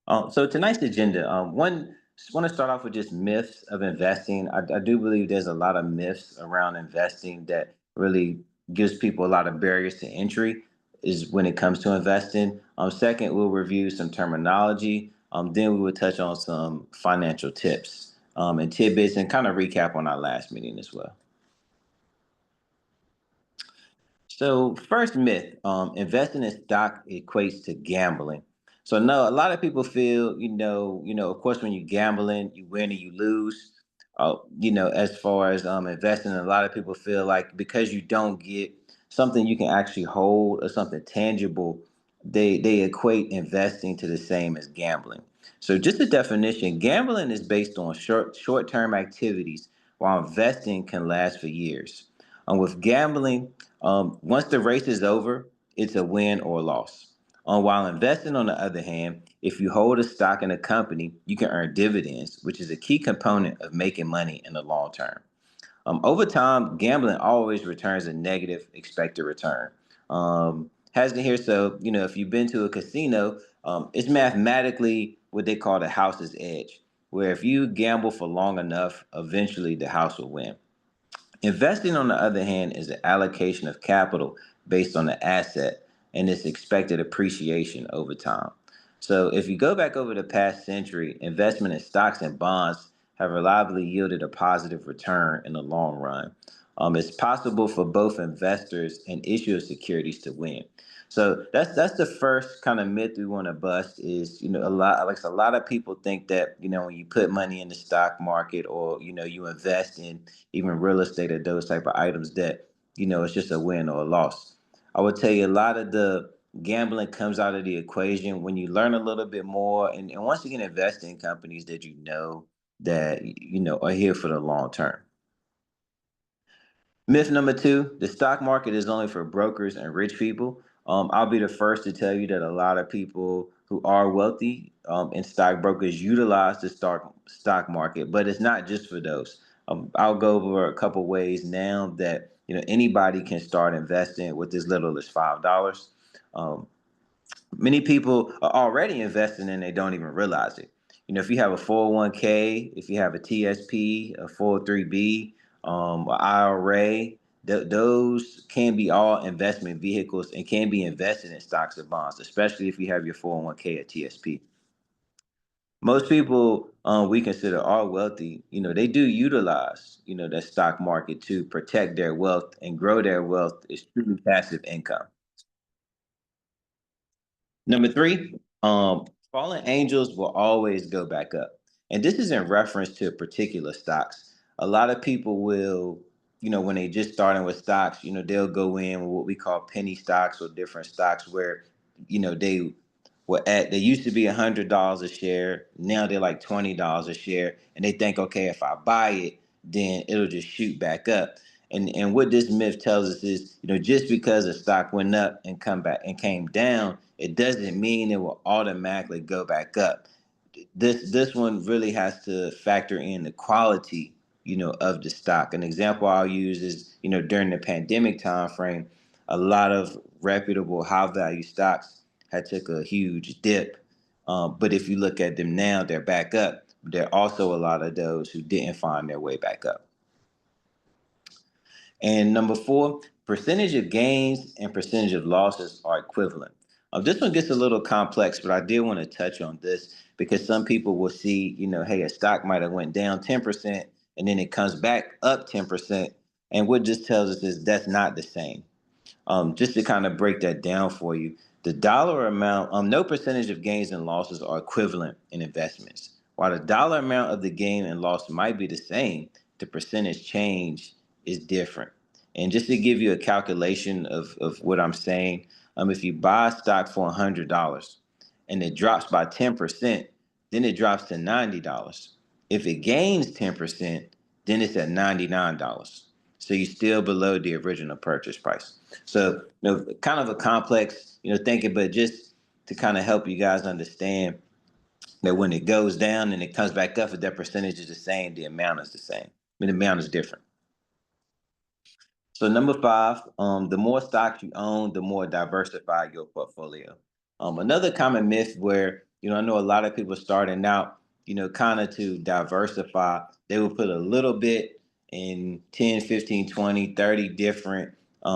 So tonight's agenda, one, just want to start off with just myths of investing. I do believe there's a lot of myths around investing that really gives people a lot of barriers to entry is when it comes to investing. Second, we'll review some terminology. Then we will touch on some financial tips and tidbits and kind of recap on our last meeting as well. So first myth, investing in stock equates to gambling. So no, a lot of people feel, of course, when you're gambling, you win and you lose. As far as investing, a lot of people feel like because you don't get something you can actually hold or something tangible, they equate investing to the same as gambling. So just a definition, gambling is based on short-term activities, while investing can last for years. With gambling, once the race is over, it's a win or a loss. While investing, on the other hand, if you hold a stock in a company, you can earn dividends, which is a key component of making money in the long term. Over time, gambling always returns a negative expected return. Has to hear so, if you've been to a casino, it's mathematically what they call the house's edge, where if you gamble for long enough, eventually the house will win. Investing, on the other hand, is an allocation of capital based on the asset and its expected appreciation over time. So, if you go back over the past century, investment in stocks and bonds have reliably yielded a positive return in the long run. It's possible for both investors and issuer securities to win. So that's the first kind of myth we want to bust is a lot of people think that when you put money in the stock market or you invest in even real estate or those type of items that it's just a win or a loss. I would tell you a lot of the gambling comes out of the equation when you learn a little bit more and once again invest in companies that that are here for the long term. Myth number two, the stock market is only for brokers and rich people. I'll be the first to tell you that a lot of people who are wealthy and stockbrokers utilize the stock market, but it's not just for those. I'll go over a couple ways now that anybody can start investing with as little as $5. Um, Many people are already investing and they don't even realize it. If you have a 401k, if you have a TSP, a 403b, an IRA, those can be all investment vehicles and can be invested in stocks or bonds, especially if you have your 401k or TSP. Most people we consider are wealthy, they do utilize, the stock market to protect their wealth and grow their wealth is truly passive income. Number three, fallen angels will always go back up. And this is in reference to particular stocks. A lot of people will, when they just starting with stocks, they'll go in with what we call penny stocks or different stocks where, they they used to be $100 a share. Now they're like $20 a share. And they think, okay, if I buy it, then it'll just shoot back up. And what this myth tells us is, just because a stock went up and come back and came down, it doesn't mean it will automatically go back up. This one really has to factor in the quality, of the stock. An example I'll use is, during the pandemic time frame, a lot of reputable high value stocks had took a huge dip. But if you look at them now, they're back up. There are also a lot of those who didn't find their way back up. And number four, percentage of gains and percentage of losses are equivalent. This one gets a little complex, but I did want to touch on this because some people will see, hey, a stock might have went down 10% and then it comes back up 10%. And what this tells us is that's not the same. Just to kind of break that down for you, the dollar amount, no percentage of gains and losses are equivalent in investments. While the dollar amount of the gain and loss might be the same, the percentage change is different. And just to give you a calculation of what I'm saying, if you buy a stock for $100 and it drops by 10%, then it drops to $90. If it gains 10%, then it's at $99. So you're still below the original purchase price. So, kind of a complex, thinking, but just to kind of help you guys understand that when it goes down and it comes back up, if that percentage is the same, the amount is the same. I mean, the amount is different. So number five, the more stocks you own, the more diversified your portfolio. Another common myth where I know a lot of people starting out, kind of to diversify, they will put a little bit in 10, 15, 20, 30 different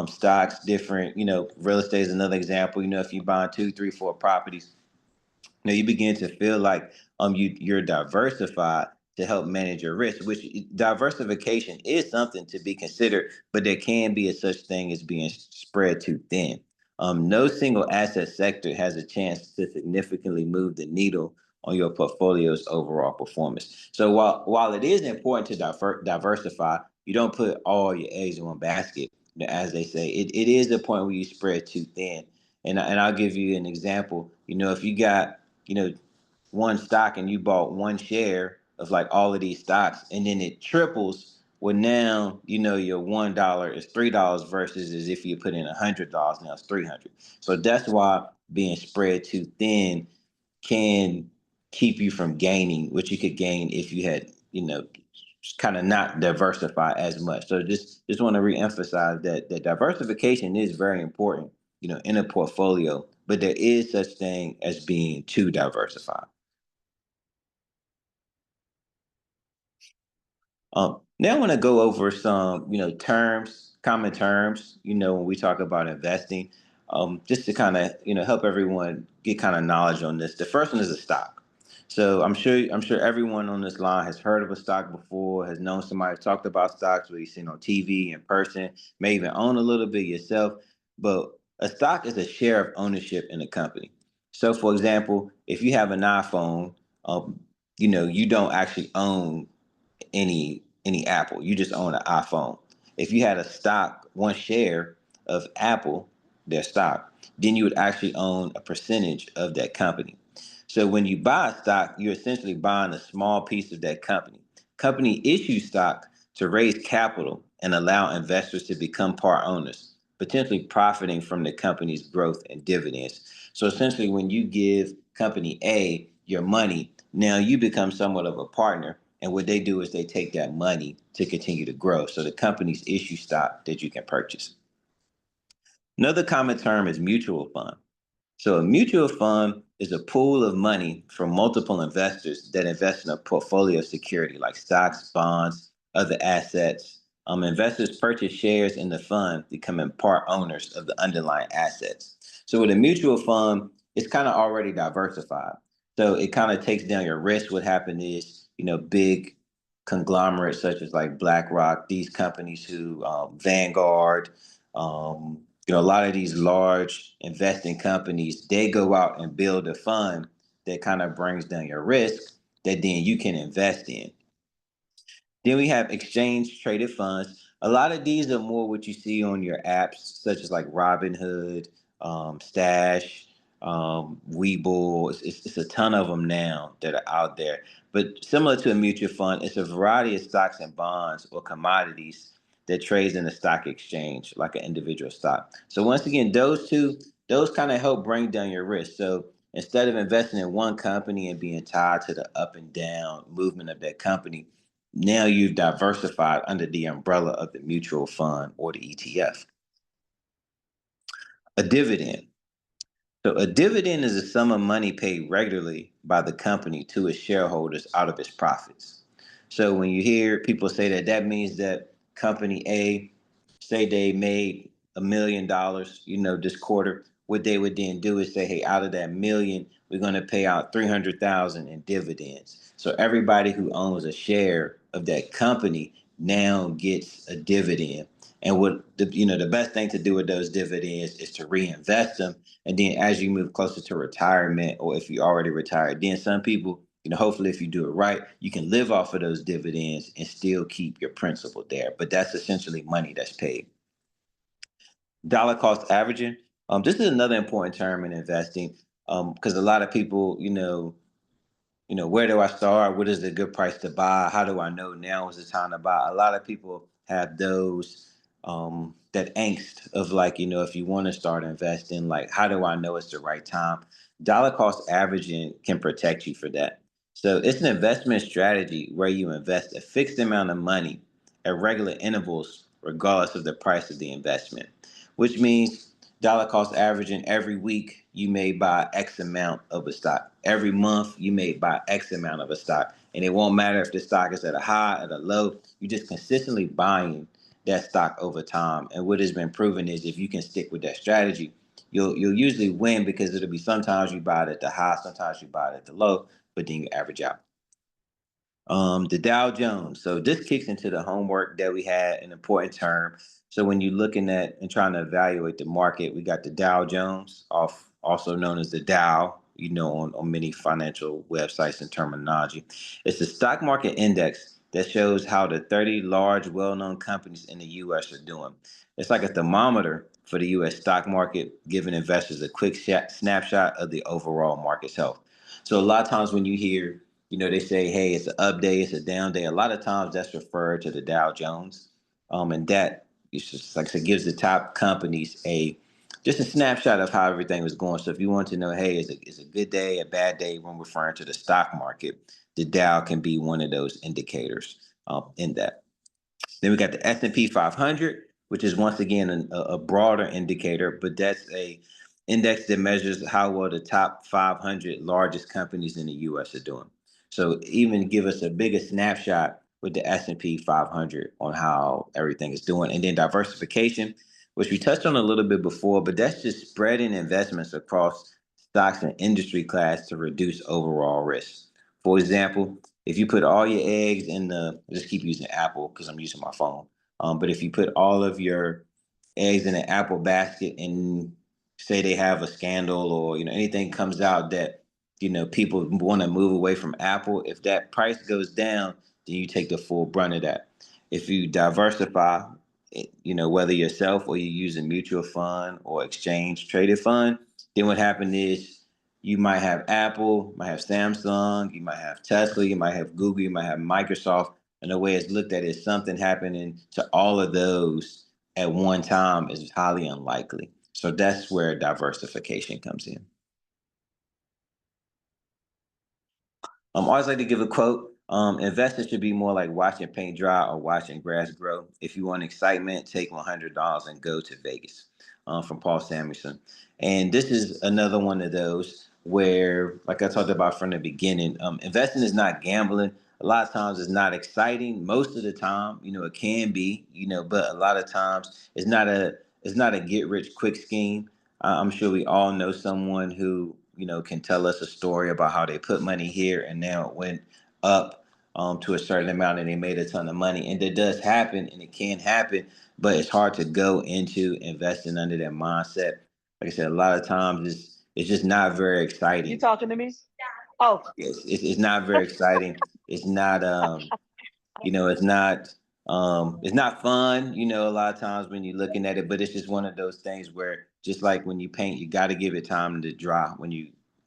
stocks, different, real estate is another example. If you buy two, three, four properties, you begin to feel like you're diversified to help manage your risk, which diversification is something to be considered, but there can be a such thing as being spread too thin. No single asset sector has a chance to significantly move the needle on your portfolio's overall performance. So while it is important to diversify, you don't put all your eggs in one basket. As they say, it is the point where you spread too thin. And I'll give you an example. If you got you know, one stock and you bought one share of like all of these stocks and then it triples, well now, your $1 is $3 versus as if you put in $100, now it's 300. So that's why being spread too thin can keep you from gaining what you could gain if you had, kind of not diversify as much. So just want to reemphasize that diversification is very important, in a portfolio, but there is such thing as being too diversified. Now I want to go over some, terms, common terms, when we talk about investing, just to kind of, help everyone get kind of knowledge on this. The first one is a stock. So I'm sure everyone on this line has heard of a stock before, has known somebody who talked about stocks, whether you've seen on TV, in person, may even own a little bit yourself. But a stock is a share of ownership in a company. So, for example, if you have an iPhone, you don't actually own any Apple. You just own an iPhone. If you had a stock, one share of Apple, their stock, then you would actually own a percentage of that company. So when you buy a stock, you're essentially buying a small piece of that company. Company issues stock to raise capital and allow investors to become part owners, potentially profiting from the company's growth and dividends. So essentially, when you give company A your money, now you become somewhat of a partner. And what they do is they take that money to continue to grow. So the companies issue stock that you can purchase. Another common term is mutual fund. So a mutual fund is a pool of money from multiple investors that invest in a portfolio of security like stocks, bonds, other assets. Investors purchase shares in the fund, becoming part owners of the underlying assets. So with a mutual fund, it's kind of already diversified. So it kind of takes down your risk. What happened is, big conglomerates such as like BlackRock, these companies who Vanguard, a lot of these large investing companies, they go out and build a fund that kind of brings down your risk that then you can invest in. Then we have exchange traded funds. A lot of these are more what you see on your apps, such as like Robinhood, Stash, Webull. It's a ton of them now that are out there. But similar to a mutual fund, it's a variety of stocks and bonds or commodities that trades in the stock exchange, like an individual stock. So once again, those kind of help bring down your risk. So instead of investing in one company and being tied to the up and down movement of that company, now you've diversified under the umbrella of the mutual fund or the ETF. A dividend. So a dividend is a sum of money paid regularly by the company to its shareholders out of its profits. So when you hear people say that, that means that company A, say they made $1 million, this quarter, what they would then do is say, hey, out of that million, we're going to pay out 300,000 in dividends. So everybody who owns a share of that company now gets a dividend. And what the best thing to do with those dividends is to reinvest them, and then as you move closer to retirement, or if you already retired, then some people, hopefully if you do it right, you can live off of those dividends and still keep your principal there. But that's essentially money that's paid. Dollar cost averaging. This is another important term in investing, because a lot of people, where do I start? What is the good price to buy? How do I know now is the time to buy? A lot of people have those that angst of like, if you want to start investing, like how do I know it's the right time? Dollar cost averaging can protect you for that. So it's an investment strategy where you invest a fixed amount of money at regular intervals, regardless of the price of the investment, which means dollar cost averaging every week you may buy X amount of a stock. Every month you may buy X amount of a stock. And it won't matter if the stock is at a high, at a low, you're just consistently buying that stock over time. And what has been proven is if you can stick with that strategy, you'll usually win because it'll be sometimes you buy it at the high, sometimes you buy it at the low, but then you average out. The Dow Jones. So this kicks into the homework that we had, an important term. So when you're looking at and trying to evaluate the market, we got the Dow Jones, also known as the Dow, on many financial websites and terminology. It's the stock market index that shows how the 30 large, well-known companies in the U.S. are doing. It's like a thermometer for the U.S. stock market, giving investors a quick snapshot of the overall market's health. So a lot of times when you hear they say, hey, it's an up day, it's a down day. A lot of times that's referred to the Dow Jones. And that it's just like I said, gives the top companies just a snapshot of how everything was going. So if you want to know, hey, is a good day, a bad day when referring to the stock market, the Dow can be one of those indicators in that. Then we got the S&P 500, which is once again a broader indicator, but that's a index that measures how well the top 500 largest companies in the U.S. are doing. So even give us a bigger snapshot with the S&P 500 on how everything is doing. And then diversification, which we touched on a little bit before, but that's just spreading investments across stocks and industry class to reduce overall risk. For example, if you put all your eggs in I just keep using Apple because I'm using my phone. But if you put all of your eggs in an Apple basket and say they have a scandal or anything comes out that people want to move away from Apple, if that price goes down, then you take the full brunt of that. If you diversify, whether yourself or you use a mutual fund or exchange traded fund, then what happened is you might have Apple, might have Samsung, you might have Tesla, you might have Google, you might have Microsoft. And the way it's looked at is something happening to all of those at one time is highly unlikely. So that's where diversification comes in. I always like to give a quote. Investors should be more like watching paint dry or watching grass grow. If you want excitement, take $100 and go to Vegas. From Paul Samuelson. And this is another one of those where, like I talked about from the beginning, investing is not gambling. A lot of times it's not exciting. Most of the time, it can be, but a lot of times it's not a get rich quick scheme. I'm sure we all know someone who can tell us a story about how they put money here and now it went up to a certain amount and they made a ton of money. And it does happen and it can happen, but it's hard to go into investing under that mindset. Like I said, a lot of times it's just not very You exciting. talking to me? Oh, It's not very exciting. It's not you know it's not fun, a lot of times when you're looking at it, but it's just one of those things where just like when you paint, you got to give it time to dry. When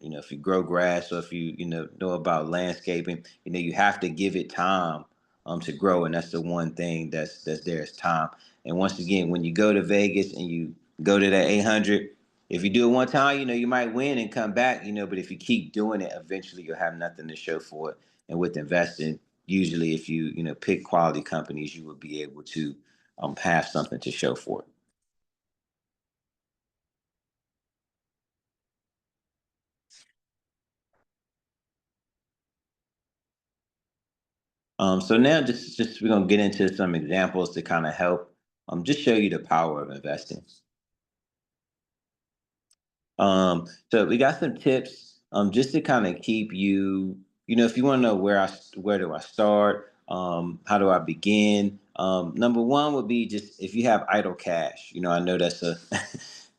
if you grow grass or if you know about landscaping, you have to give it time to grow, and that's the one thing that's there is time. And once again, when you go to Vegas and you go to that 800, if you do it one time, you might win and come back, but if you keep doing it, eventually you'll have nothing to show for it. And with investing, usually if you pick quality companies, you will be able to have something to show for it. So now just we're gonna get into some examples to kind of help just show you the power of investing. So we got some tips just to kind of keep you, if you want to know where do I start, how do I begin? Number one would be just if you have idle cash. I know that's a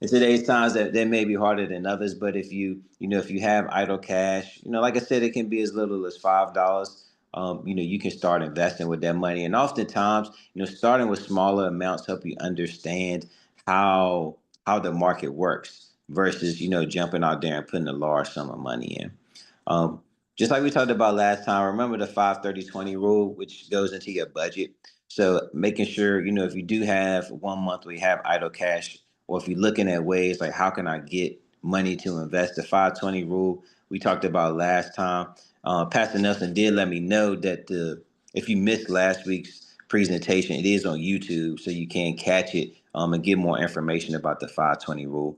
in today's times that may be harder than others, but if you have idle cash, like I said, it can be as little as $5. You can start investing with that money, and oftentimes, starting with smaller amounts help you understand how the market works versus jumping out there and putting a large sum of money in. Um, just like we talked about last time, remember the 5-30-20 rule, which goes into your budget. So making sure if you do have one month where you have idle cash, or if you're looking at ways like how can I get money to invest, the 5-20 rule we talked about last time. Pastor Nelson did let me know that if you missed last week's presentation. It is on YouTube, so you can catch it and get more information about the 520 rule.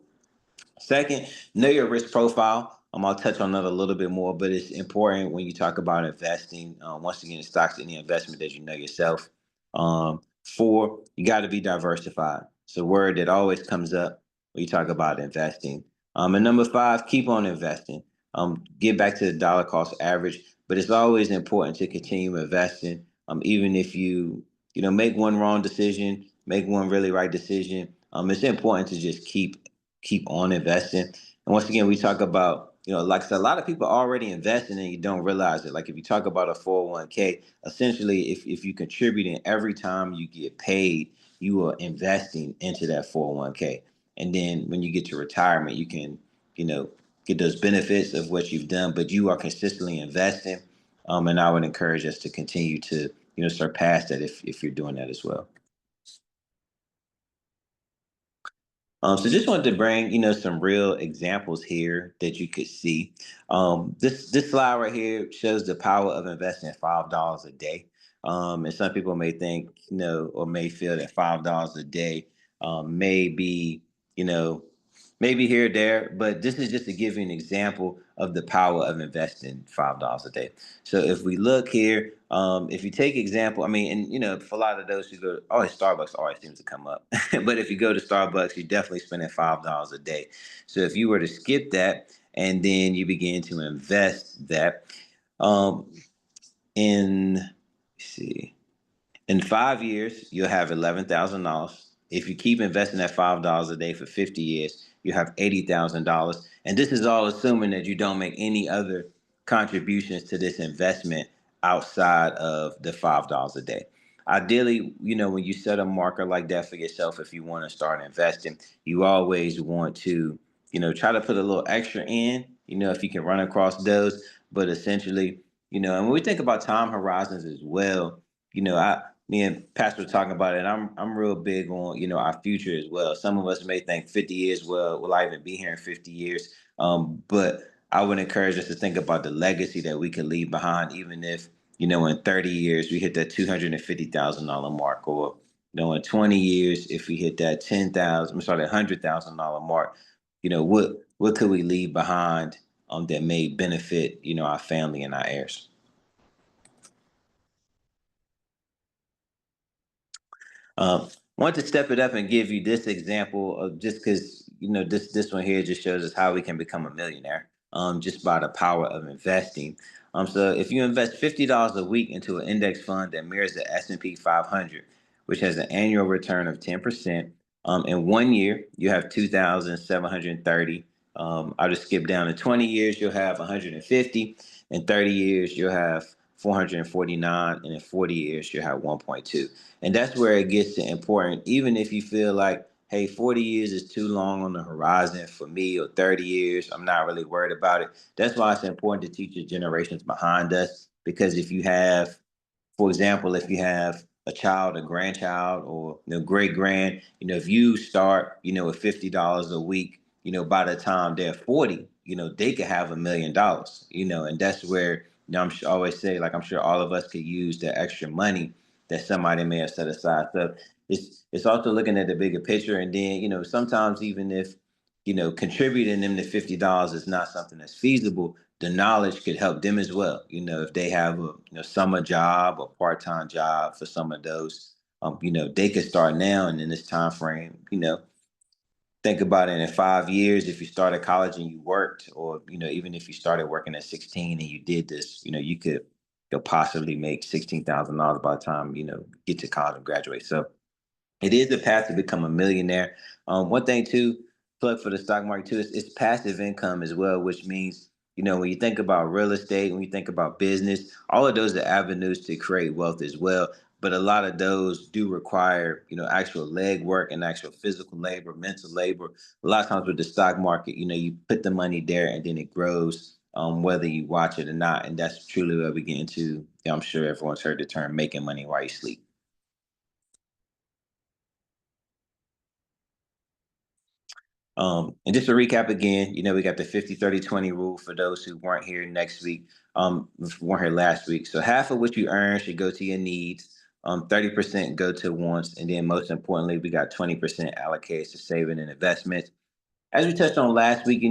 Second, know your risk profile. I'll touch on that a little bit more, but it's important when you talk about investing. Once again, in stocks, any investment that you know yourself. Four, you got to be diversified. It's a word that always comes up when you talk about investing. And number five, keep on investing. Get back to the dollar cost average, but it's always important to continue investing. Even if you make one wrong decision, make one really right decision. It's important to just keep on investing. And once again, we talk about, like I said, a lot of people already investing and you don't realize it. Like if you talk about a 401k, essentially, if you contributing every time you get paid, you are investing into that 401k. And then when you get to retirement, you can, you know, get those benefits of what you've done, but you are consistently investing. And I would encourage us to continue to, surpass that if you're doing that as well. So just wanted to bring, some real examples here that you could see. This slide right here shows the power of investing $5 a day. And some people may think, or may feel that $5 a day may be, you know, maybe here or there, but this is just to give you an example of the power of investing $5 a day. So if we look here, if you take example, I mean, and for a lot of those who go, always Starbucks always seems to come up, but if you go to Starbucks, you're definitely spending $5 a day. So if you were to skip that and then you begin to invest that, um, in, let's see. In 5 years, you'll have $11,000. If you keep investing at $5 a day for 50 years, you have $80,000. And this is all assuming that you don't make any other contributions to this investment outside of the $5 a day. Ideally, when you set a marker like that for yourself, if you want to start investing, you always want to, try to put a little extra in, if you can run across those. But essentially, and when we think about time horizons as well, I me and Pastor were talking about it, and I'm real big on our future as well. Some of us may think 50 years, well, will I even be here in 50 years? But I would encourage us to think about the legacy that we can leave behind, even if in 30 years we hit that $250,000 mark, or in 20 years if we hit that 10,000, I'm sorry, $100,000 mark. What could we leave behind that may benefit our family and our heirs? Want to step it up and give you this example of, just because this one here just shows us how we can become a millionaire just by the power of investing. So if you invest $50 a week into an index fund that mirrors the S&P 500, which has an annual return of 10%, in 1 year you have 2,730. I'll just skip down to 20 years, you'll have 150. In 30 years, you'll have 449, and in 40 years, you'll have 1.2. And that's where it gets to important. Even if you feel like, hey, 40 years is too long on the horizon for me, or 30 years, I'm not really worried about it. That's why it's important to teach the generations behind us. Because if you have, for example, if you have a child, a grandchild, or great grand, if you start, with $50 a week, by the time they're 40, they could have $1 million, and that's where, always say, like, I'm sure all of us could use the extra money that somebody may have set aside. So it's also looking at the bigger picture, and then sometimes even if contributing them to $50 is not something that's feasible, the knowledge could help them as well. If they have a summer job or part-time job for some of those, they could start now and in this time frame. Think about it in 5 years. If you started college and you worked, or even if you started working at 16 and you did this, you could possibly make $16,000 by the time get to college and graduate. So it is a path to become a millionaire. One thing too, plug for the stock market too, it's passive income as well, which means, when you think about real estate, when you think about business, all of those are avenues to create wealth as well. But a lot of those do require, actual leg work and actual physical labor, mental labor. A lot of times with the stock market, you put the money there and then it grows, whether you watch it or not. And that's truly where we get into, I'm sure everyone's heard the term making money while you sleep. And just to recap again, we got the 50-30-20 rule for those who weren't here next week, weren't here last week. So half of what you earn should go to your needs. 30% go to wants, and then most importantly, we got 20% allocated to saving and investments. As we touched on last week,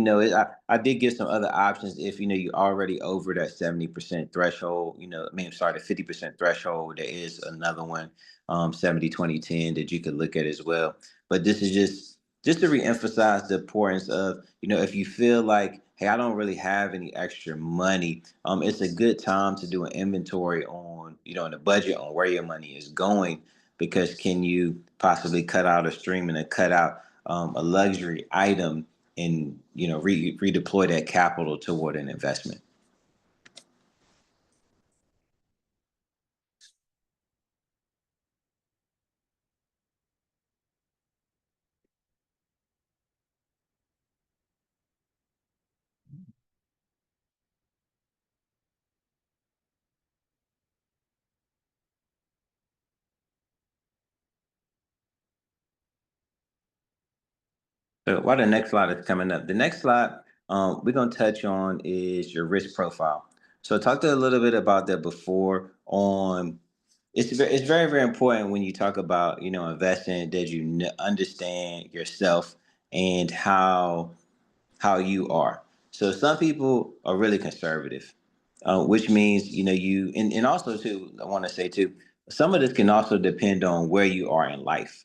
I did give some other options if you already over that 70% threshold. Sorry, the 50% threshold. There is another one, 70, 20, 10 that you could look at as well. But this is just to reemphasize the importance of if you feel like, hey, I don't really have any extra money, it's a good time to do an inventory on on the budget on where your money is going, because can you possibly cut out a stream and cut out a luxury item and redeploy that capital toward an investment. So while the next slide is coming up, the next slide we're going to touch on is your risk profile. So I talked a little bit about that before. It's very, very important when you talk about investing that you understand yourself and how you are. So some people are really conservative, which means and also too, I want to say too, some of this can also depend on where you are in life.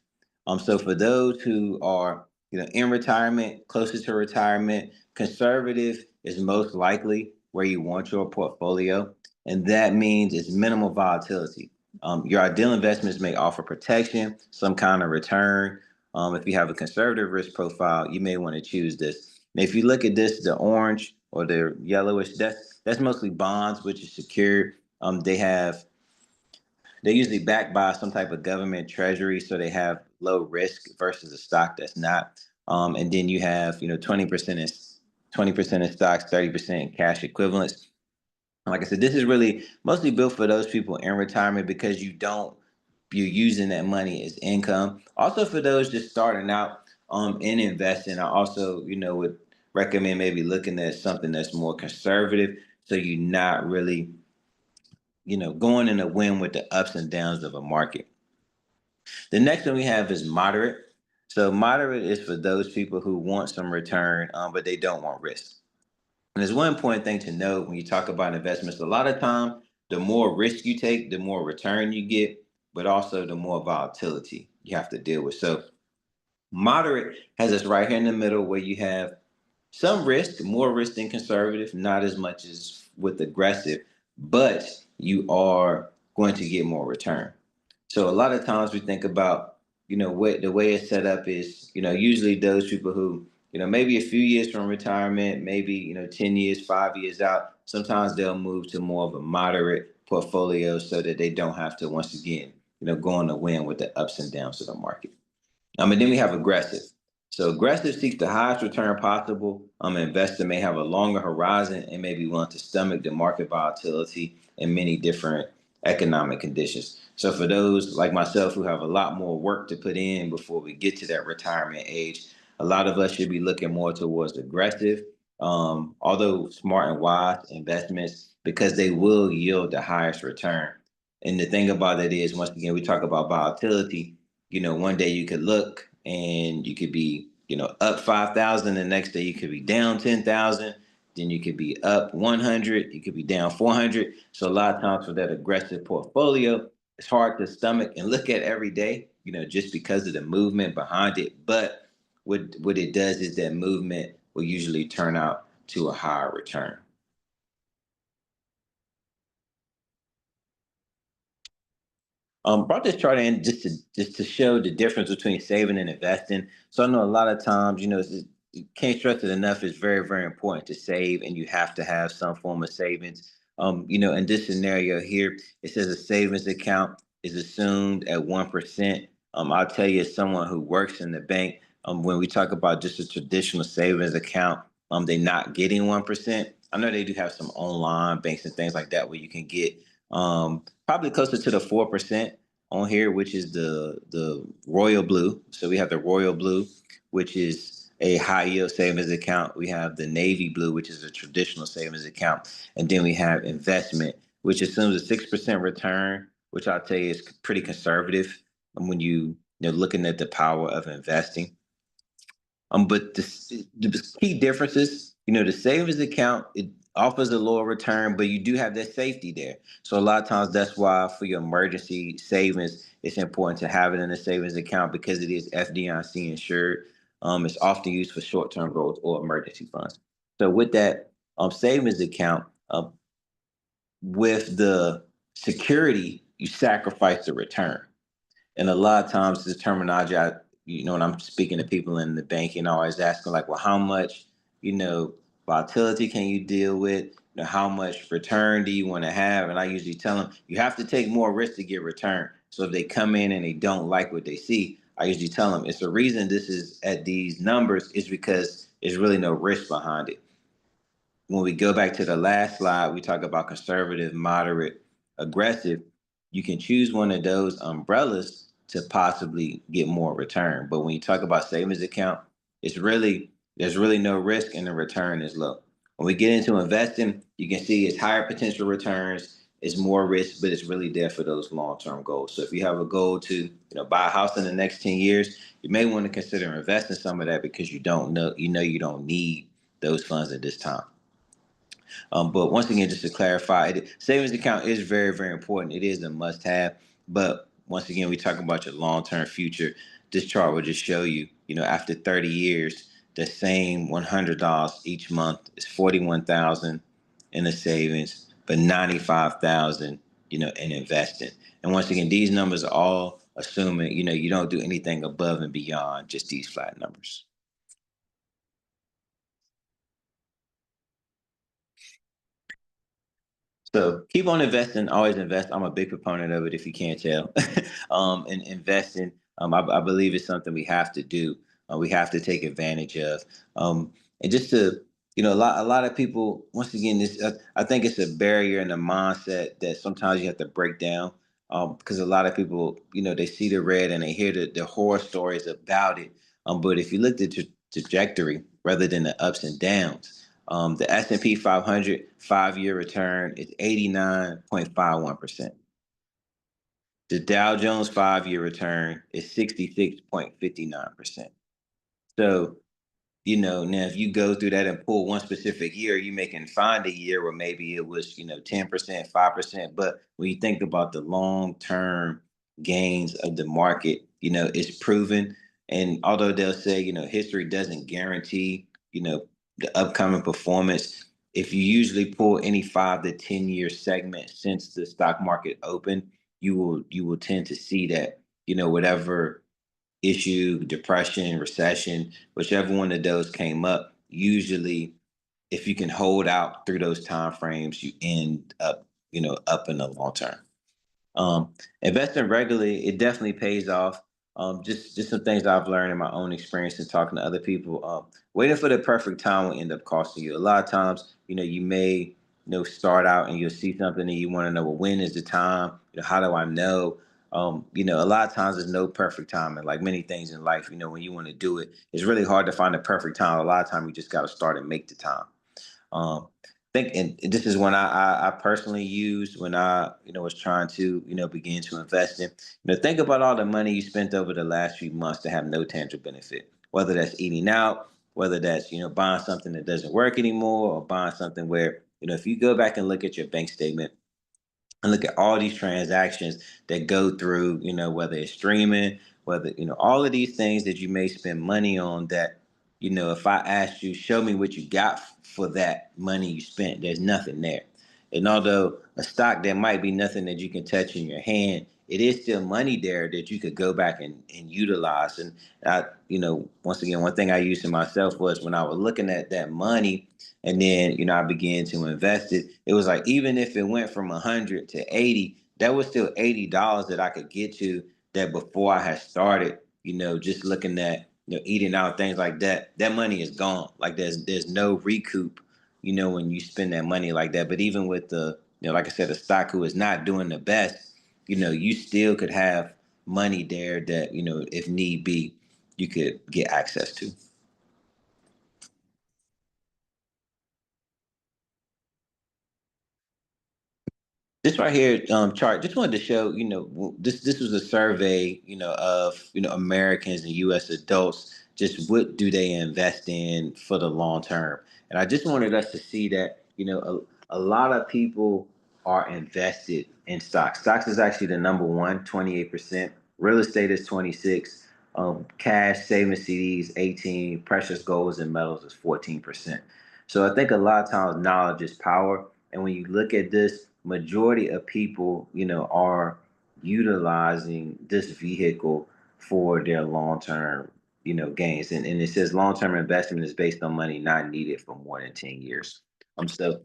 So for those who are in retirement, closer to retirement, conservative is most likely where you want your portfolio, and that means it's minimal volatility. Your ideal investments may offer protection, some kind of return. If you have a conservative risk profile, you may want to choose this. Now, if you look at this, the orange or the yellowish, that's mostly bonds, which is secured. They're usually backed by some type of government treasury, so they have low risk versus a stock that's not. And then you have 20% in stocks, 30% in cash equivalents. Like I said, this is really mostly built for those people in retirement because you're using that money as income. Also for those just starting out in investing, I also would recommend maybe looking at something that's more conservative, so you're not really going in a win with the ups and downs of a market. The next one we have is moderate. So moderate is for those people who want some return, but they don't want risk. And there's one important thing to note when you talk about investments. A lot of time, the more risk you take, the more return you get, but also the more volatility you have to deal with. So moderate has us right here in the middle where you have some risk, more risk than conservative, not as much as with aggressive, but you are going to get more return. So a lot of times we think about, what the way it's set up is, usually those people who, maybe a few years from retirement, maybe, 10 years, 5 years out, sometimes they'll move to more of a moderate portfolio so that they don't have to, once again, go on a win with the ups and downs of the market. And then we have aggressive. So aggressive seeks the highest return possible. An investor may have a longer horizon and may be willing to stomach the market volatility in many different economic conditions. So for those like myself who have a lot more work to put in before we get to that retirement age, a lot of us should be looking more towards aggressive, although smart and wise investments, because they will yield the highest return. And the thing about it is, once again, we talk about volatility. One day you could look and you could be, up 5,000. The next day you could be down 10,000. Then you could be up 100. You could be down 400. So a lot of times for that aggressive portfolio, it's hard to stomach and look at every day, just because of the movement behind it. But what it does is that movement will usually turn out to a higher return. Brought this chart in just to show the difference between saving and investing. So I know a lot of times, you can't stress it enough. It's very, very important to save, and you have to have some form of savings. In this scenario here, it says a savings account is assumed at 1%. I'll tell you, as someone who works in the bank, when we talk about just a traditional savings account, they're not getting 1%. I know they do have some online banks and things like that where you can get probably closer to the 4% on here, which is the royal blue. So we have the royal blue, which is a high yield savings account. We have the navy blue, which is a traditional savings account, and then we have investment, which assumes a 6% return which I'll tell you is pretty conservative when looking at the power of investing. But the key differences, the savings account, it offers a lower return, but you do have that safety there. So a lot of times that's why for your emergency savings, it's important to have it in a savings account because it is FDIC insured. It's often used for short-term growth or emergency funds. So with that savings account, with the security, you sacrifice the return. And a lot of times the terminology, when I'm speaking to people in the banking, I always asking like, well, how much, volatility can you deal with? How much return do you want to have? And I usually tell them you have to take more risk to get return. So if they come in and they don't like what they see, I usually tell them it's the reason this is at these numbers is because there's really no risk behind it. When we go back to the last slide, we talk about conservative, moderate, aggressive. You can choose one of those umbrellas to possibly get more return. But when you talk about savings account, there's really no risk and the return is low. When we get into investing, you can see it's higher potential returns, it's more risk, but it's really there for those long-term goals. So if you have a goal to, buy a house in the next 10 years, you may want to consider investing some of that because you don't need those funds at this time. But once again, just to clarify, savings account is very, very important. It is a must-have. But once again, we talk about your long-term future. This chart will just show you, after 30 years, the same $100 each month is 41,000 in the savings, but 95,000, in investing. And once again, these numbers are all assuming, you don't do anything above and beyond just these flat numbers. So keep on investing, always invest. I'm a big proponent of it if you can't tell. And investing, I believe it's something we have to do. We have to take advantage of. And just to, a lot of people, once again, I think it's a barrier in the mindset that sometimes you have to break down. Because a lot of people, they see the red and they hear the horror stories about it. But if you look at the trajectory rather than the ups and downs, the S&P 500 5-year return is 89.51%. The Dow Jones 5-year return is 66.59%. So, now if you go through that and pull one specific year, you may can find a year where maybe it was, 10%, 5%. But when you think about the long-term gains of the market, it's proven. And although they'll say, history doesn't guarantee, the upcoming performance, if you usually pull any 5 to 10 year segment since the stock market opened, you will tend to see that, whatever issue, depression, recession, whichever one of those came up, usually if you can hold out through those time frames, you end up, up in the long term. Investing regularly, it definitely pays off. Just some things I've learned in my own experience and talking to other people. Waiting for the perfect time will end up costing you. A lot of times, you may, start out and you'll see something and you want to know, well, when is the time? How do I know? A lot of times there's no perfect time, and like many things in life, when you want to do it, it's really hard to find the perfect time. A lot of time you just got to start and make the time. Um, think, and this is when I personally used when I, was trying to, begin to invest in. Think about all the money you spent over the last few months to have no tangible benefit, whether that's eating out, whether that's, buying something that doesn't work anymore or buying something where, if you go back and look at your bank statement, and look at all these transactions that go through, whether it's streaming, whether, all of these things that you may spend money on that, if I asked you, show me what you got for that money you spent, there's nothing there. And although a stock, there might be nothing that you can touch in your hand, it is still money there that you could go back and utilize. And I, once again, one thing I used to myself was when I was looking at that money, and then, I began to invest it. It was like, even if it went from 100 to 80, that was still $80 that I could get to that before I had started, just looking at, eating out, things like that. That money is gone. Like there's no recoup, when you spend that money like that. But even with the, like I said, a stock who is not doing the best, you still could have money there that, if need be, you could get access to. This right here, chart. Just wanted to show, this was a survey, of Americans and U.S. adults. Just what do they invest in for the long term? And I just wanted us to see that, a lot of people are invested in stocks. Stocks is actually the number one, 28%. Real estate is 26. Cash, savings, CDs, 18. Precious golds and metals is 14%. So I think a lot of times knowledge is power, and when you look at this, majority of people, are utilizing this vehicle for their long-term, gains. And it says long-term investment is based on money not needed for more than 10 years. So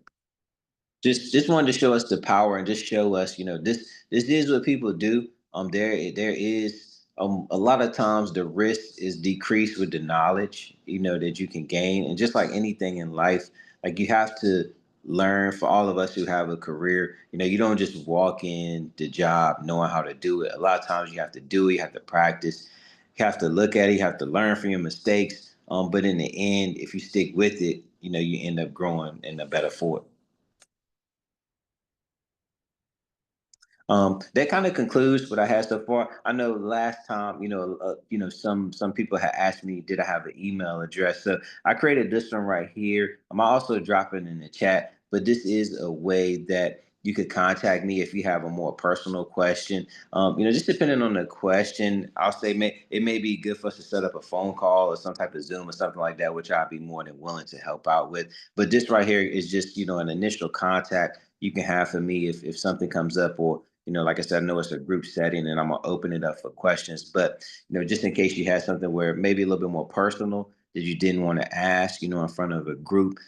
just wanted to show us the power and just show us, this is what people do. There is a lot of times the risk is decreased with the knowledge, that you can gain. And just like anything in life, like you have to learn. For all of us who have a career, you don't just walk in the job knowing how to do it. A lot of times you have to do it, you have to practice, you have to look at it, you have to learn from your mistakes. But in the end, if you stick with it, you end up growing and a better for it. That kind of concludes what I had so far. I know last time, some people had asked me, did I have an email address? So I created this one right here. I'm also dropping in the chat, but this is a way that you could contact me if you have a more personal question. Just depending on the question, I'll say it may be good for us to set up a phone call or some type of Zoom or something like that, which I'd be more than willing to help out with. But this right here is just, an initial contact you can have for me if something comes up, or like I said, I know it's a group setting and I'm gonna open it up for questions, but just in case you had something where maybe a little bit more personal that you didn't want to ask, in front of a group,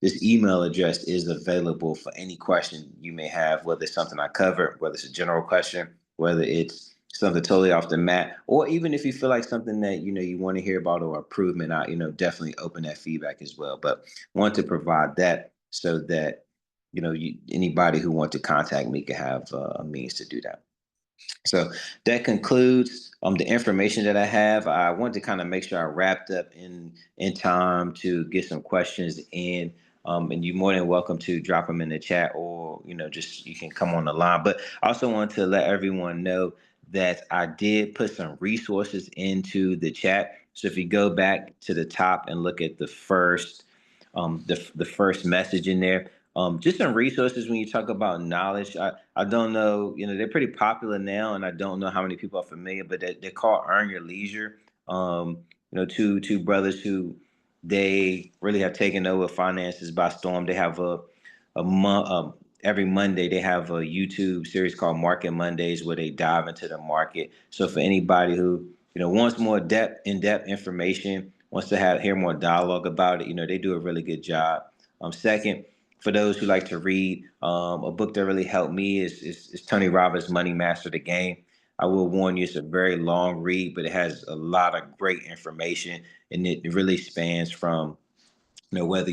this email address is available for any question you may have, whether it's something I covered, whether it's a general question, whether it's something totally off the mat, or even if you feel like something that you want to hear about or improvement, I definitely open that feedback as well. But want to provide that so that anybody who wants to contact me can have a means to do that. So that concludes the information that I have. I want to kind of make sure I wrapped up in time to get some questions in. And you're more than welcome to drop them in the chat, or just you can come on the line. But I also want to let everyone know that I did put some resources into the chat. So if you go back to the top and look at the first message in there, just some resources when you talk about knowledge. I don't know, they're pretty popular now, and I don't know how many people are familiar, but they're called Earn Your Leisure. Two brothers who they really have taken over finances by storm. They have a month. Every Monday they have a YouTube series called Market Mondays where they dive into the market. So for anybody who wants more in-depth information, wants to hear more dialogue about it, they do a really good job. Second, for those who like to read, a book that really helped me is Tony Robbins' Money Master the Game. I will warn you, it's a very long read, but it has a lot of great information, and it really spans from whether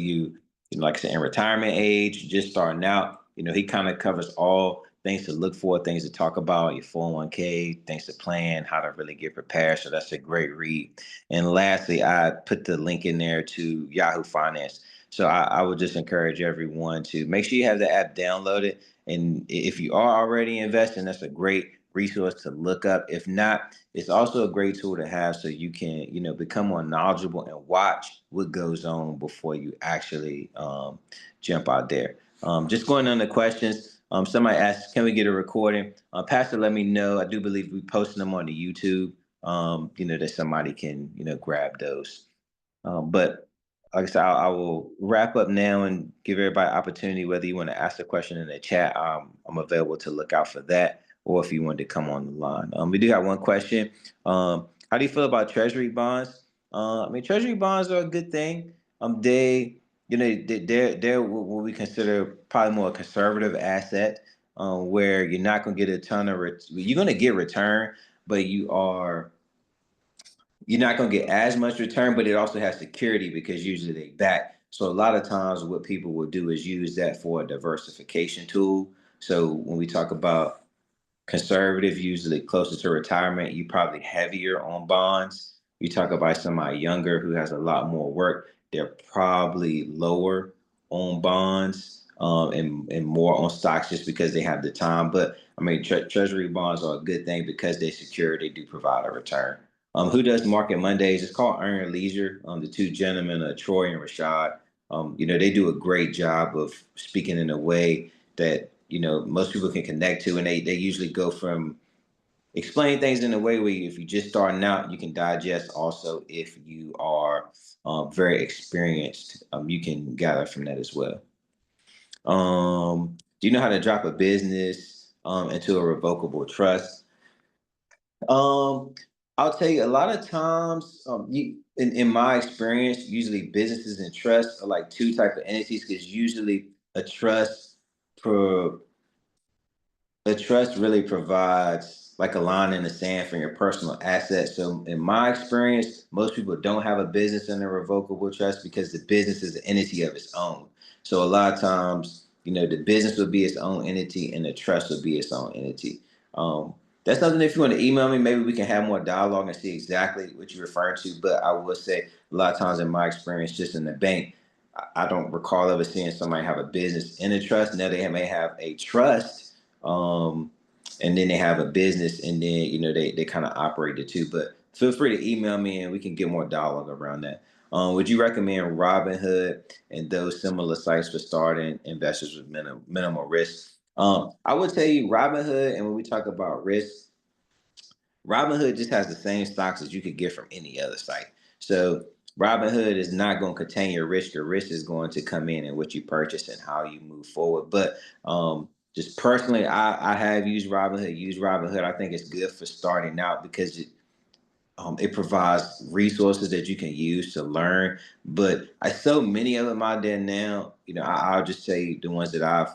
like I said, in retirement age, just starting out, he kind of covers all things to look for, things to talk about, your 401k, things to plan, how to really get prepared. So that's a great read. And lastly, I put the link in there to Yahoo Finance. So I would just encourage everyone to make sure you have the app downloaded. And if you are already investing, that's a great resource to look up. If not, it's also a great tool to have so you can, become more knowledgeable and watch what goes on before you actually jump out there. Just going on the questions. Somebody asked, can we get a recording? Pastor, let me know. I do believe we posted them on the YouTube, that somebody can, grab those. But like I said, I will wrap up now and give everybody opportunity, whether you want to ask a question in the chat, I'm available to look out for that, or if you want to come on the line. We do have one question. How do you feel about treasury bonds? Treasury bonds are a good thing. They're what we consider probably more a conservative asset, where you're not going to get a ton of, you're going to get return, but you're not going to get as much return, but it also has security because usually they back. So a lot of times what people will do is use that for a diversification tool. So when we talk about conservative, usually closer to retirement, you probably heavier on bonds. You talk about somebody younger who has a lot more work, they're probably lower on bonds. and more on stocks just because they have the time. But I mean, treasury bonds are a good thing because they secure, they do provide a return. Who does Market Mondays? It's called Earn Leisure. The two gentlemen, Troy and Rashad, they do a great job of speaking in a way that most people can connect to, and they usually go from explain things in a way where if you're just starting out, you can digest. Also, if you are very experienced, you can gather from that as well. Do you know how to drop a business into a revocable trust? Um, I'll tell you, a lot of times, in my experience, usually businesses and trusts are like two type of entities because usually a trust pro the trust really provides like a line in the sand for your personal assets. So, in my experience, most people don't have a business in a revocable trust because the business is an entity of its own. So, a lot of times, the business will be its own entity and the trust will be its own entity. Um, that's something if you want to email me, maybe we can have more dialogue and see exactly what you're referring to. But I will say, a lot of times in my experience, just in the bank, I don't recall ever seeing somebody have a business in a trust. Now they may have a trust, um, and then they have a business, and then they kind of operate the two. But feel free to email me, and we can get more dialogue around that. Would you recommend Robinhood and those similar sites for starting investors with minimal risk? I would tell you Robinhood, and when we talk about risk, Robinhood just has the same stocks as you could get from any other site. So Robinhood is not going to contain your risk. Your risk is going to come in and what you purchase and how you move forward. But just personally, I have used Robinhood. Use Robinhood. I think it's good for starting out because it provides resources that you can use to learn. But I so many of them out there now. I'll just say the ones that I've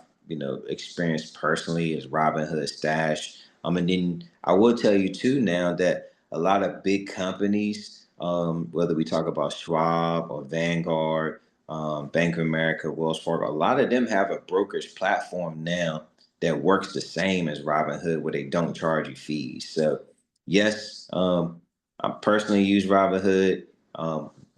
experienced personally is Robinhood, Stash. And then I will tell you too now that a lot of big companies, whether we talk about Schwab or Vanguard, Bank of America, Wells Fargo, a lot of them have a brokerage platform now that works the same as Robinhood, where they don't charge you fees. So yes, I personally use Robinhood.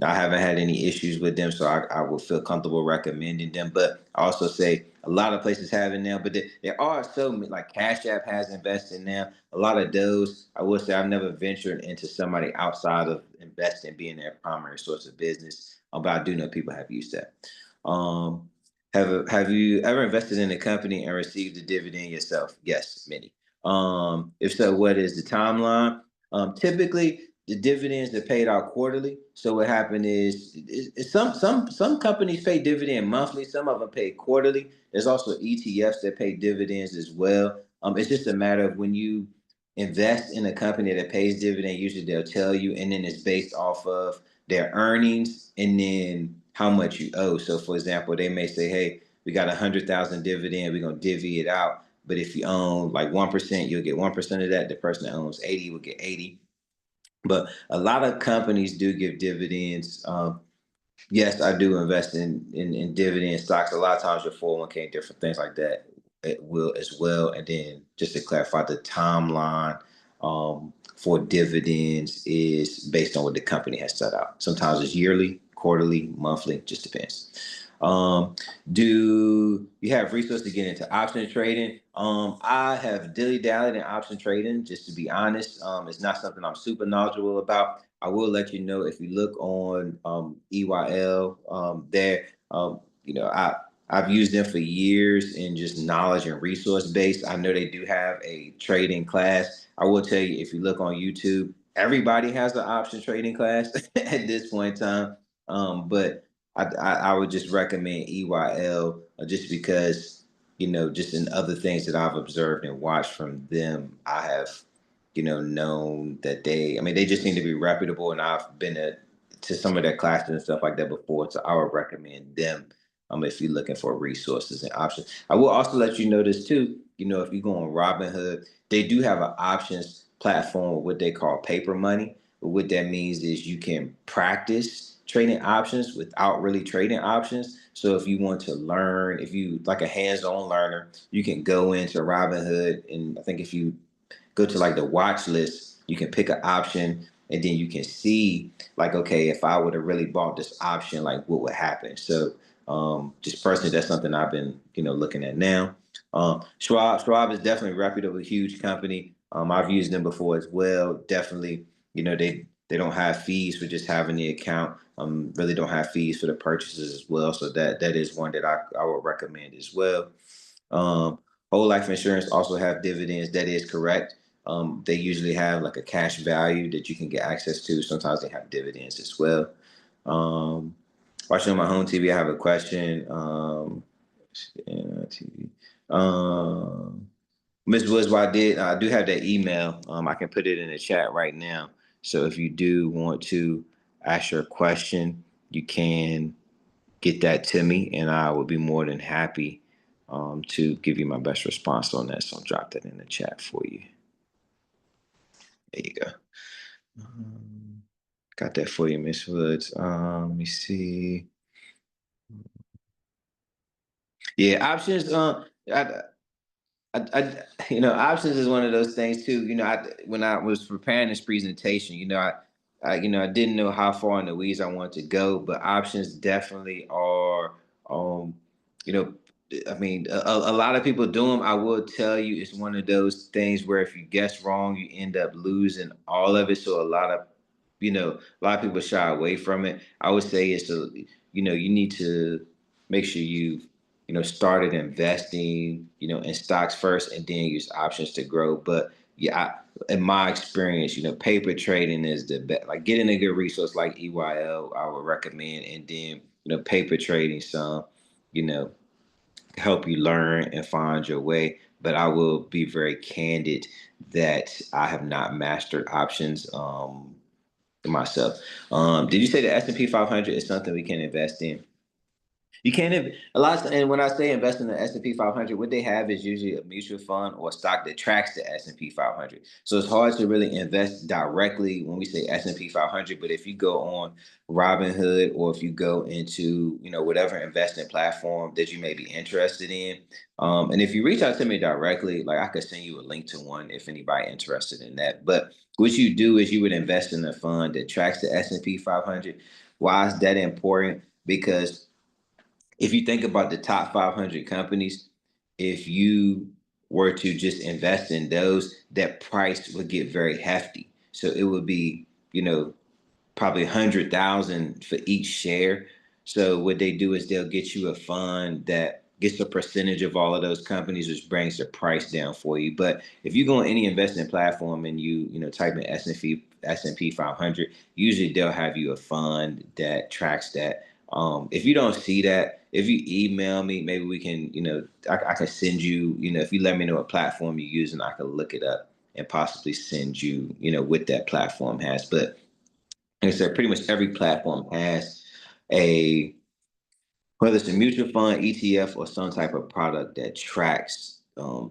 I haven't had any issues with them, so I will feel comfortable recommending them. But I also say a lot of places have it now, but there are so many, like Cash App has invested now. A lot of those, I will say, I've never ventured into somebody outside of investing being their primary source of business, but I do know people have used that. Um, have you ever invested in a company and received a dividend yourself? Yes, many. If so, what is the timeline? Typically, the dividends are paid out quarterly. So what happened is some companies pay dividend monthly. Some of them pay quarterly. There's also ETFs that pay dividends as well. It's just a matter of when you invest in a company that pays dividend. Usually they'll tell you, and then it's based off of their earnings and then how much you owe. So for example, they may say, "Hey, we got 100,000 dividend. We're gonna divvy it out." But if you own like 1%, you'll get 1% of that. The person that owns 80 will get 80. But a lot of companies do give dividends. Yes, I do invest in dividend stocks. A lot of times your 401k and different things like that, it will as well. And then just to clarify, the timeline for dividends is based on what the company has set out. Sometimes it's yearly, quarterly, monthly, just depends. Um, do you have resources to get into option trading? I have dilly dallied in option trading, just to be honest. It's not something I'm super knowledgeable about. I will let you know if you look on EYL there. I've used them for years in just knowledge and resource based. I know they do have a trading class. I will tell you if you look on YouTube, everybody has an option trading class at this point in time. But I would just recommend EYL just because just in other things that I've observed and watched from them, I have known that I mean, they just seem to be reputable, and I've been to some of their classes and stuff like that before, so I would recommend them if you're looking for resources and options. I will also let you know this too, if you go on Robinhood, they do have an options platform with what they call paper money. But what that means is you can practice trading options without really trading options. So if you want to learn, if you like a hands-on learner, you can go into Robinhood, and I think if you go to like the watch list, you can pick an option and then you can see like, okay, if I would have really bought this option, like what would happen. So Just personally, that's something I've been, looking at now. Schwab is definitely a reputable, huge company. I've used them before as well. Definitely, they don't have fees for just having the account. Really don't have fees for the purchases as well. So that is one that I would recommend as well. Um, Whole life insurance also have dividends. That is correct. They usually have like a cash value that you can get access to. Sometimes they have dividends as well. Um, Watching on my home TV, I have a question. TV. Ms. Woods, what I do have that email. I can put it in the chat right now. So if you do want to ask your question, you can get that to me, and I would be more than happy to give you my best response on that. So I'll drop that in the chat for you. There you go. Got that for you, Miss Woods. Let me see. Yeah, options. Options is one of those things too. When I was preparing this presentation, I didn't know how far in the weeds I wanted to go, but options definitely are. Um, you know, I mean, a lot of people do them. I will tell you, it's one of those things where if you guess wrong, you end up losing all of it. So a lot of people shy away from it. I would say you need to make sure started investing, in stocks first and then use options to grow. But yeah, in my experience, paper trading is the best. Like getting a good resource like EYL, I would recommend, and then paper trading some, you know, help you learn and find your way. But I will be very candid that I have not mastered options myself. Did you say the S&P 500 is something we can invest in? You can't a lot, and when I say invest in the S&P 500, what they have is usually a mutual fund or a stock that tracks the S&P 500. So it's hard to really invest directly when we say S&P 500. But if you go on Robinhood or if you go into whatever investment platform that you may be interested in, and if you reach out to me directly, like I could send you a link to one if anybody interested in that. But what you do is you would invest in a fund that tracks the S&P 500. Why is that important? Because if you think about the top 500 companies, if you were to just invest in those, that price would get very hefty. So it would be, probably 100,000 for each share. So what they do is they'll get you a fund that gets a percentage of all of those companies, which brings the price down for you. But if you go on any investment platform and you type in S&P 500, usually they'll have you a fund that tracks that. If you don't see that, if you email me, maybe we can, I can send you, if you let me know what platform you're using, I can look it up and possibly send you, what that platform has. But like I said, pretty much every platform has a whether it's a mutual fund, ETF, or some type of product that tracks toward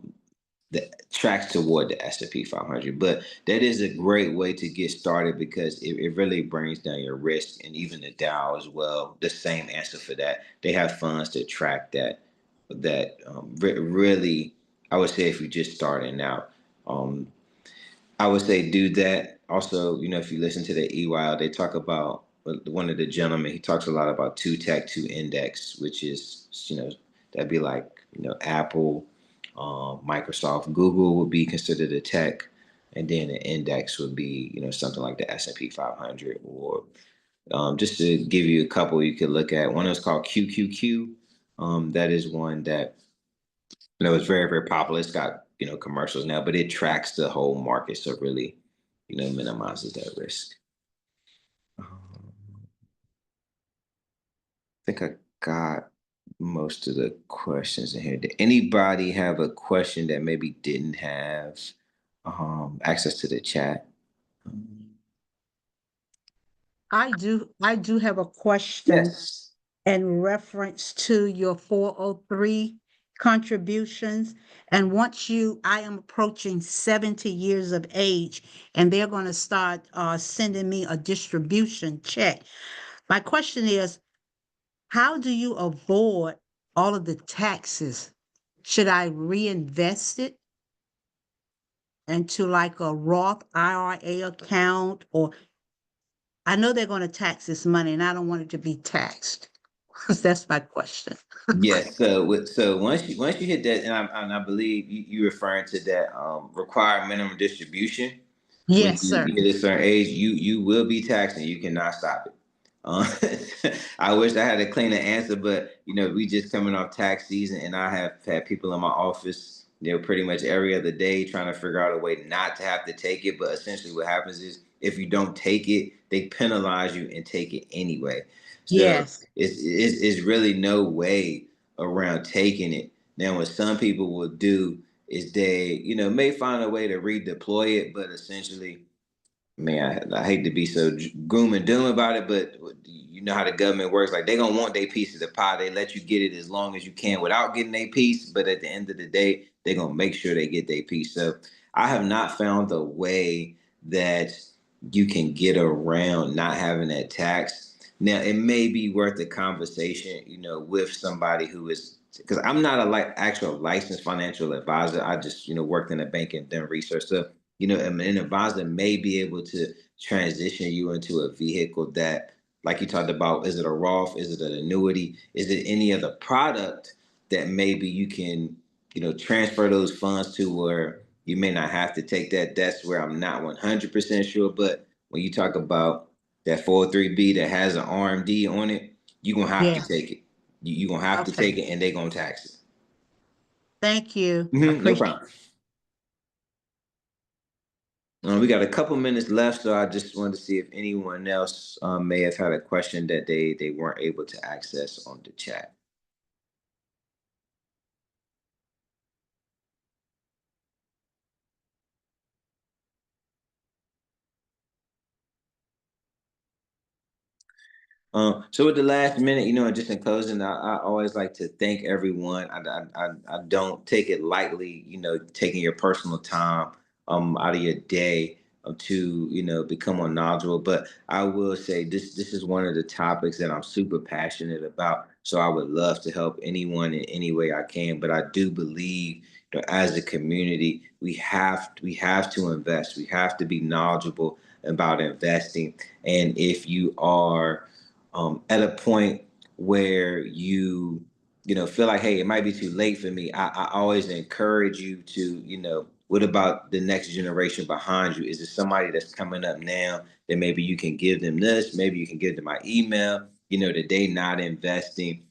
the S&P 500. But that is a great way to get started because it really brings down your risk and even the Dow as well. The same answer for that. They have funds to track really, I would say if you're just starting out. I would say do that. Also, if you listen to the EYL, they talk about one of the gentlemen. He talks a lot about two tech, two index, which is that'd be like Apple, Microsoft, Google would be considered a tech, and then an index would be something like the S&P 500 or just to give you a couple you could look at. One is called QQQ. That is one that it's very, very popular. It's got, commercials now, but it tracks the whole market. So it really, minimizes that risk. I think I got most of the questions in here. Did anybody have a question that maybe didn't have access to the chat? I do have a question Yes. in reference to your 403 contributions. And I am approaching 70 years of age, and they're going to start sending me a distribution check. My question is, how do you avoid all of the taxes? Should I reinvest it into like a Roth IRA account? Or I know they're going to tax this money and I don't want it to be taxed. That's my question. Yes. So once you hit that, and I believe you referring to that required minimum distribution. When Yes, you sir. hit a certain age, you will be taxed and you cannot stop it. I wish I had a cleaner answer, but we just coming off tax season, and I have had people in my office, pretty much every other day trying to figure out a way not to have to take it. But essentially, what happens is if you don't take it, they penalize you and take it anyway. So Yes. it's really no way around taking it. Now, what some people will do is they, may find a way to redeploy it, but essentially, man, I hate to be so gloom and doom about it, but you know how the government works. Like, they gonna want their piece of the pie. They let you get it as long as you can without getting a piece, but at the end of the day, they're gonna make sure they get their piece. So I have not found a way that you can get around not having that tax. Now, it may be worth a conversation, with somebody who is, because I'm not a actual licensed financial advisor. I just, worked in a bank and done research. So an advisor may be able to transition you into a vehicle that, like you talked about, is it a Roth? Is it an annuity? Is it any other product that maybe you can, transfer those funds to where you may not have to take that? That's where I'm not 100% sure. But when you talk about that 403B that has an RMD on it, you're going to have to Yeah. take it. You're going to have to Okay. take it, and they're going to tax it. Thank you. No Appreciate. problem. We got a couple minutes left, so I just wanted to see if anyone else may have had a question that they weren't able to access on the chat. So with the last minute, just in closing, I always like to thank everyone. I don't take it lightly, taking your personal time out of your day to become more knowledgeable. But I will say this is one of the topics that I'm super passionate about. So I would love to help anyone in any way I can. But I do believe, as a community, we have to invest. We have to be knowledgeable about investing. And if you are at a point where you feel like, hey, it might be too late for me, I always encourage you to, what about the next generation behind you? Is it somebody that's coming up now that maybe you can give them this? Maybe you can give them my email, that they not investing.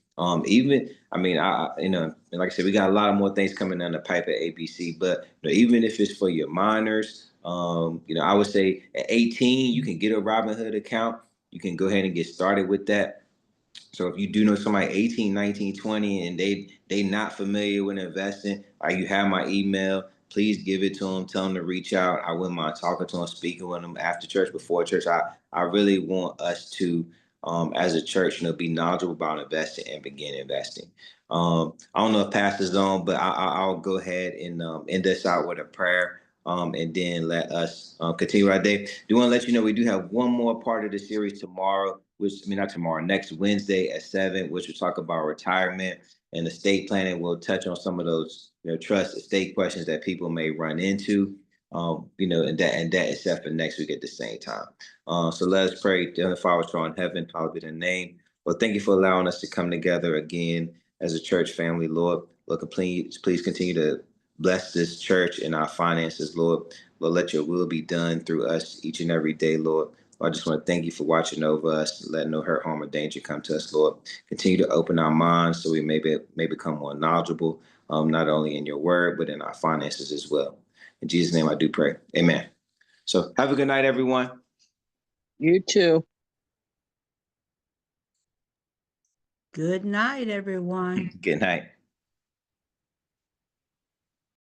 Even, I mean, and like I said, we got a lot of more things coming down the pipe at ABC, but even if it's for your minors, I would say at 18, you can get a Robinhood account. You can go ahead and get started with that. So if you do know somebody 18, 19, 20, and they not familiar with investing, or you have my email, please give it to them. Tell them to reach out. I wouldn't mind talking to them, speaking with them after church, before church. I really want us to, as a church, be knowledgeable about investing and begin investing. I don't know if Pastor's on, but I'll go ahead and end this out with a prayer. And then let us continue our day. Do want to let you know we do have one more part of the series tomorrow, not tomorrow, next Wednesday at 7, which will talk about retirement and estate planning. We'll touch on some of those, trust estate questions that people may run into, and that is set for next week at the same time. So let us pray. Dear Father, which art in heaven, hallowed be thy name. Lord, thank you for allowing us to come together again as a church family, Lord. Lord, please continue to bless this church and our finances, Lord. Lord, let your will be done through us each and every day, Lord. I just want to thank you for watching over us, let no hurt, harm, or danger come to us, Lord. Continue to open our minds so we may become more knowledgeable, not only in your word, but in our finances as well. In Jesus' name I do pray. Amen. So have a good night, everyone. You too. Good night, everyone. Good night.